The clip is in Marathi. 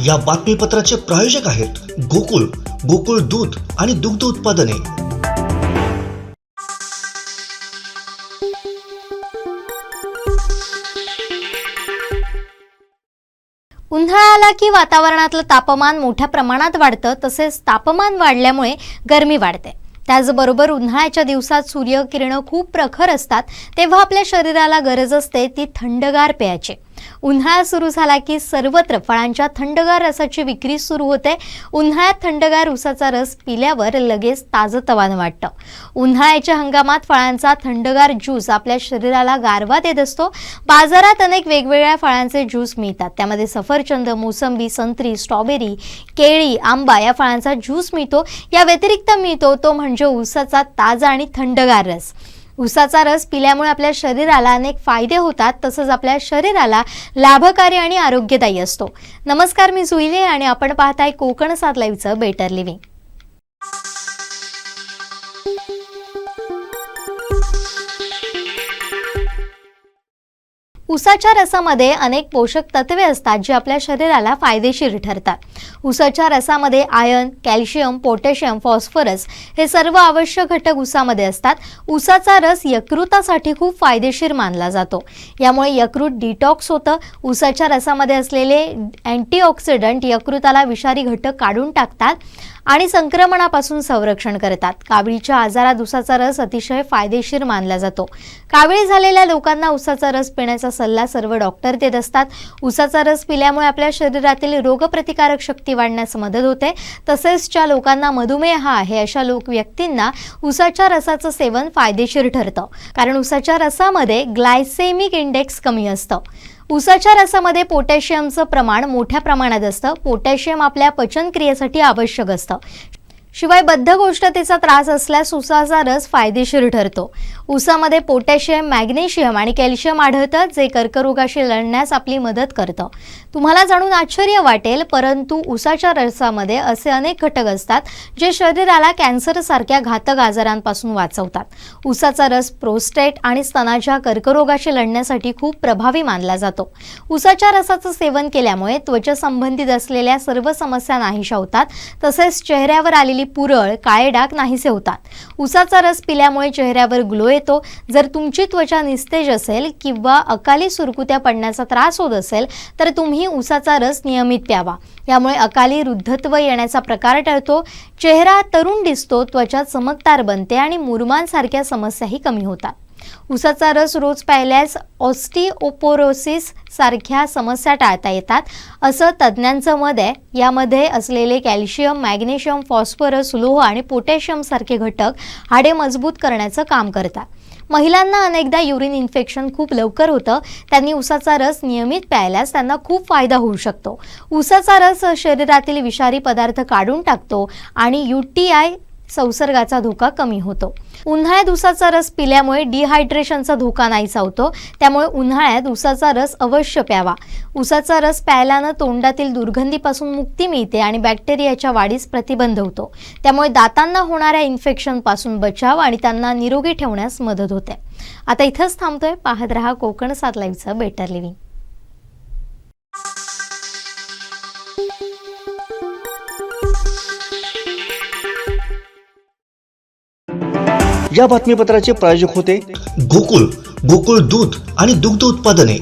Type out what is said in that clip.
या बातमीपत्राचे प्रायोजक आहेत गोकुळ, गोकुळ दूध आणि दुग्ध उत्पादने। उन्हाळा आला की वातावरणातलं तापमान मोठ्या प्रमाणात वाढतं, तसेच तापमान वाढल्यामुळे गरमी वाढते। त्याचबरोबर उन्हाळ्याच्या दिवसात सूर्यकिरणं खूप प्रखर असतात, तेव्हा आपल्या शरीराला गरज असते ती थंडगार पेयाची। उन्हाळा सुरू झाला की सर्वत्र फळांच्या थंडगार रसाची विक्री सुरू होते। उन्हाळ्यात थंडगार उसाचा रस पिल्यावर लगेच ताजतवानं वाटतं। उन्हाळ्याच्या हंगामात फळांचा थंडगार ज्यूस आपल्या शरीराला गारवा देत असतो। बाजारात अनेक वेगवेगळ्या फळांचे ज्यूस मिळतात, त्यामध्ये सफरचंद, मोसंबी, संत्री, स्ट्रॉबेरी, केळी, आंबा या फळांचा ज्यूस मिळतो। या व्यतिरिक्त मिळतो तो म्हणजे उसाचा ताजा आणि थंडगार रस। उसाचा रस पिल्यामुळे आपल्या शरीराला अनेक फायदे होतात, तसंच आपल्या शरीराला लाभकारी आणि आरोग्यदायी असतो। नमस्कार, मी जुईली आणि आपण पाहताय कोकण 7 लाईव्हचं बेटर लिव्हिंग। उसाच्या रसामध्ये अनेक पोषक तत्वे असतात जे आपल्या शरीराला फायदेशीर ठरतात। उसाच्या रसामध्ये आयर्न, कॅल्शियम, पोटॅशियम, फॉस्फरस हे सर्व आवश्यक घटक उसामध्ये असतात। उसाचा रस यकृतासाठी खूप फायदेशीर मानला जातो, यामुळे यकृत डिटॉक्स होतं। उसाच्या रसामध्ये असलेले अँटीऑक्सिडंट यकृताला विषारी घटक काढून टाकतात आणि संक्रमणापासून संरक्षण करतात। कावळीच्या आजारात उसाचा रस अतिशय फायदेशीर मानला जातो। कावळी झालेल्या लोकांना उसाचा रस पिण्याचा सल्ला सर्व डॉक्टर देत असतात। उसाचा रस पिल्यामुळे आपल्या शरीरातील रोगप्रतिकारक शक्ती वाढण्यास मदत होते। तसेच ज्या लोकांना मधुमेह आहे अशा व्यक्तींना उसाच्या रसाचं सेवन फायदेशीर ठरतं, कारण उसाच्या रसामध्ये ग्लायसेमिक इंडेक्स कमी असतं। उसाच्या रसामध्ये पोटॅशियमचं प्रमाण मोठ्या प्रमाणात असतं। पोटॅशियम आपल्या पचनक्रियेसाठी आवश्यक असतं। शिवाय बद्धकोष्ठतेचा त्रास असल्यास उसाचा रस फायदेशीर ठरतो। उसामध्ये पोटॅशियम, मॅग्नेशियम आणि कॅल्शियम आढळतं, जे कर्करोगाशी लढण्यास आपली मदत करतं। तुम्हाला जाणून आश्चर्य वाटेल, परंतु उसाच्या रसामध्ये असे अनेक घटक असतात जे शरीराला कॅन्सरसारख्या घातक आजारांपासून वाचवतात। उसाचा रस प्रोस्टेट आणि स्तनाच्या कर्करोगाशी लढण्यासाठी खूप प्रभावी मानला जातो। उसाच्या रसाचं सेवन केल्यामुळे त्वचेसंबंधित असलेल्या सर्व समस्या नाहीशा होतात, तसेच चेहऱ्यावर आलेली पुरळ, काळे डाग नाहीसे होतात। उसाचा रस पिल्यामुळे चेहऱ्यावर ग्लो येतो। जर तुमची त्वचा निस्तेज असेल किंवा अकाली सुरकुत्या पडण्याचा त्रास होत असेल तर तुम्ही उसाचा रस नियमित प्यावा। यामुळे अकाली वृद्धत्व येण्याचा प्रकार टळतो, चेहरा तरुण दिसतो, त्वचा चमकदार बनते आणि मुरुमांसारख्या समस्याही कमी होतात। उसाचा रस रोज प्यायल्यास ऑस्टिओपोरोसिस सारख्या समस्या टाळता येतात, असं तज्ज्ञांचं मत आहे। यामध्ये असलेले कॅल्शियम, मॅग्नेशियम, फॉस्फरस, लोह आणि पोटॅशियम सारखे घटक हाडे मजबूत करण्याचं काम करतात। महिलांना अनेकदा युरिन इन्फेक्शन खूप लवकर होतं, त्यांनी उसाचा रस नियमित प्यायल्यास त्यांना खूप फायदा होऊ शकतो। उसाचा रस शरीरातील विषारी पदार्थ काढून टाकतो आणि UTI संसर्गाचा धोका कमी होतो। उन्हाळ्यात उसाचा रस पिल्यामुळे डिहायड्रेशनचा धोका नाहीसा होतो, त्यामुळे उन्हाळ्यात उसाचा रस अवश्य प्यावा। उसाचा रस प्यायल्यानं तोंडातील दुर्गंधीपासून मुक्ती मिळते आणि बॅक्टेरियाच्या वाढीस प्रतिबंध होतो, त्यामुळे दातांना होणाऱ्या इन्फेक्शनपासून बचाव आणि त्यांना निरोगी ठेवण्यास मदत होते। आता इथंच थांबतोय, पाहत रहा कोकण 7 लाईव्हचं बेटर लिव्हिंग। या बातमीपत्राचे प्रायोजक होते गोकुळ, गोकुळ दूध आणि दुग्ध उत्पादने।